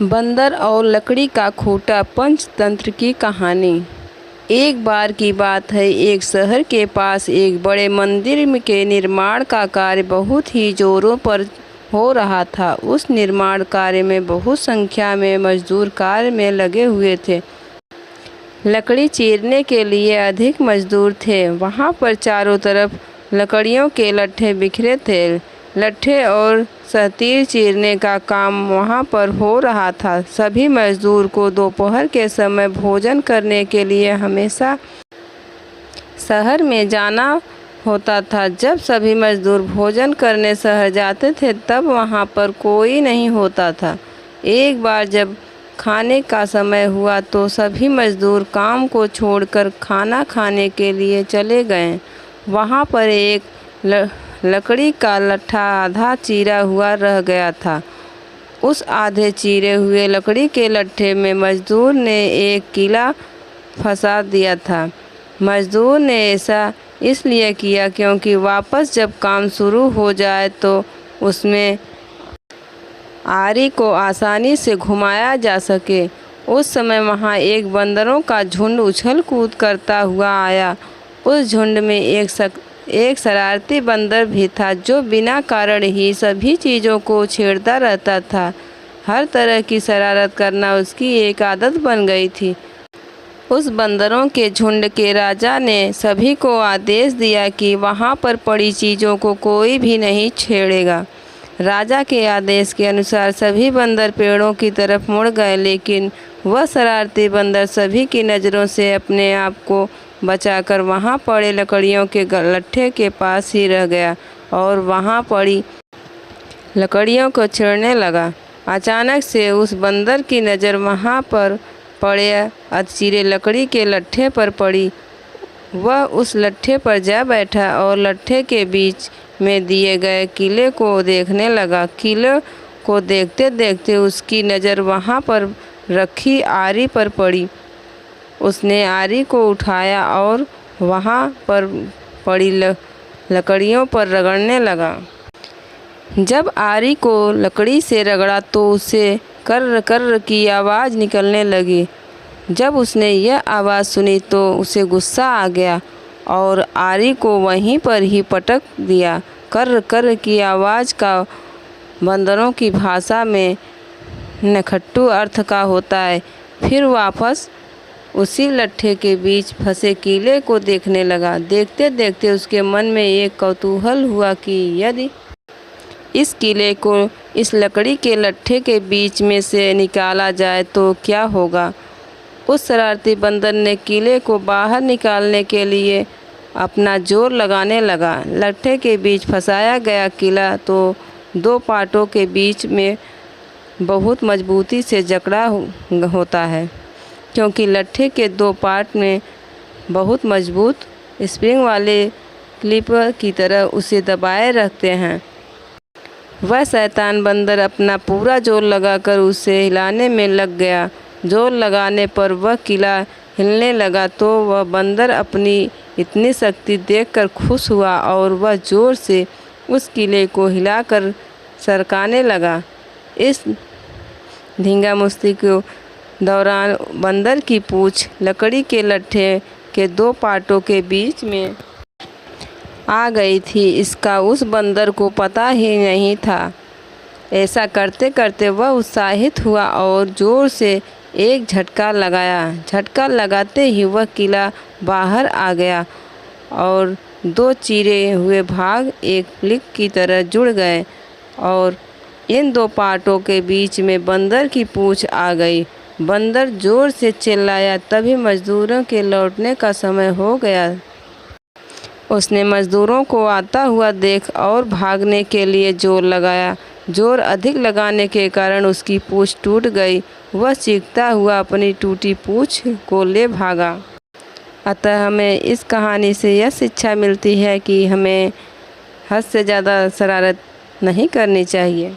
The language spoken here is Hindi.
बंदर और लकड़ी का खूंटा पंचतंत्र की कहानी। एक बार की बात है, एक शहर के पास एक बड़े मंदिर के निर्माण का कार्य बहुत ही जोरों पर हो रहा था। उस निर्माण कार्य में बहुत संख्या में मजदूर कार्य में लगे हुए थे। लकड़ी चीरने के लिए अधिक मजदूर थे। वहाँ पर चारों तरफ लकड़ियों के लट्ठे बिखरे थे। लट्ठे और सतीर चीरने का काम वहाँ पर हो रहा था। सभी मजदूर को दोपहर के समय भोजन करने के लिए हमेशा शहर में जाना होता था। जब सभी मजदूर भोजन करने शहर जाते थे तब वहाँ पर कोई नहीं होता था। एक बार जब खाने का समय हुआ तो सभी मजदूर काम को छोड़कर खाना खाने के लिए चले गए। वहाँ पर एक लकड़ी का लट्ठा आधा चीरा हुआ रह गया था। उस आधे चीरे हुए लकड़ी के लट्ठे में मजदूर ने एक कीला फंसा दिया था। मजदूर ने ऐसा इसलिए किया क्योंकि वापस जब काम शुरू हो जाए तो उसमें आरी को आसानी से घुमाया जा सके। उस समय वहाँ एक बंदरों का झुंड उछल कूद करता हुआ आया। उस झुंड में एक शरारती बंदर भी था जो बिना कारण ही सभी चीज़ों को छेड़ता रहता था। हर तरह की शरारत करना उसकी एक आदत बन गई थी। उस बंदरों के झुंड के राजा ने सभी को आदेश दिया कि वहाँ पर पड़ी चीज़ों को कोई भी नहीं छेड़ेगा। राजा के आदेश के अनुसार सभी बंदर पेड़ों की तरफ मुड़ गए, लेकिन वह शरारती बंदर सभी की नज़रों से अपने आप को बचाकर वहाँ पड़े लकड़ियों के लट्ठे के पास ही रह गया और वहाँ पड़ी लकड़ियों को छेड़ने लगा। अचानक से उस बंदर की नज़र वहाँ पर पड़े अधचीरे लकड़ी के लट्ठे पर पड़ी। वह उस लट्ठे पर जा बैठा और लट्ठे के बीच में दिए गए किले को देखने लगा। किले को देखते देखते उसकी नज़र वहाँ पर रखी आरी पर पड़ी। उसने आरी को उठाया और वहाँ पर पड़ी लकड़ियों पर रगड़ने लगा। जब आरी को लकड़ी से रगड़ा तो उसे कर्र कर्र की आवाज़ निकलने लगी। जब उसने यह आवाज़ सुनी तो उसे गुस्सा आ गया और आरी को वहीं पर ही पटक दिया। कर्र कर्र की आवाज़ का बंदरों की भाषा में नखट्टू अर्थ का होता है। फिर वापस उसी लट्ठे के बीच फंसे कीले को देखने लगा। देखते देखते उसके मन में एक कौतूहल हुआ कि यदि इस कीले को इस लकड़ी के लट्ठे के बीच में से निकाला जाए तो क्या होगा। उस शरारती बंदर ने कीले को बाहर निकालने के लिए अपना जोर लगाने लगा। लट्ठे के बीच फंसाया गया कीला तो दो पार्टों के बीच में बहुत मजबूती से जकड़ा होता है, क्योंकि लट्ठे के दो पार्ट में बहुत मजबूत स्प्रिंग वाले क्लिप की तरह उसे दबाए रखते हैं। वह शैतान बंदर अपना पूरा जोर लगाकर उसे हिलाने में लग गया। जोर लगाने पर वह किला हिलने लगा तो वह बंदर अपनी इतनी शक्ति देखकर खुश हुआ और वह जोर से उस किले को हिलाकर सरकाने लगा। इस धींगामुश्ती के दौरान बंदर की पूँछ लकड़ी के लट्ठे के दो पार्टों के बीच में आ गई थी। इसका उस बंदर को पता ही नहीं था। ऐसा करते करते वह उत्साहित हुआ और ज़ोर से एक झटका लगाया। झटका लगाते ही वह किला बाहर आ गया और दो चीरे हुए भाग एक क्लिप की तरह जुड़ गए और इन दो पार्टों के बीच में बंदर की पूँछ आ गई। बंदर ज़ोर से चिल्लाया। तभी मज़दूरों के लौटने का समय हो गया। उसने मज़दूरों को आता हुआ देख और भागने के लिए जोर लगाया। जोर अधिक लगाने के कारण उसकी पूँछ टूट गई। वह चीखता हुआ अपनी टूटी पूँछ को ले भागा। अतः हमें इस कहानी से यह शिक्षा मिलती है कि हमें हद से ज़्यादा शरारत नहीं करनी चाहिए।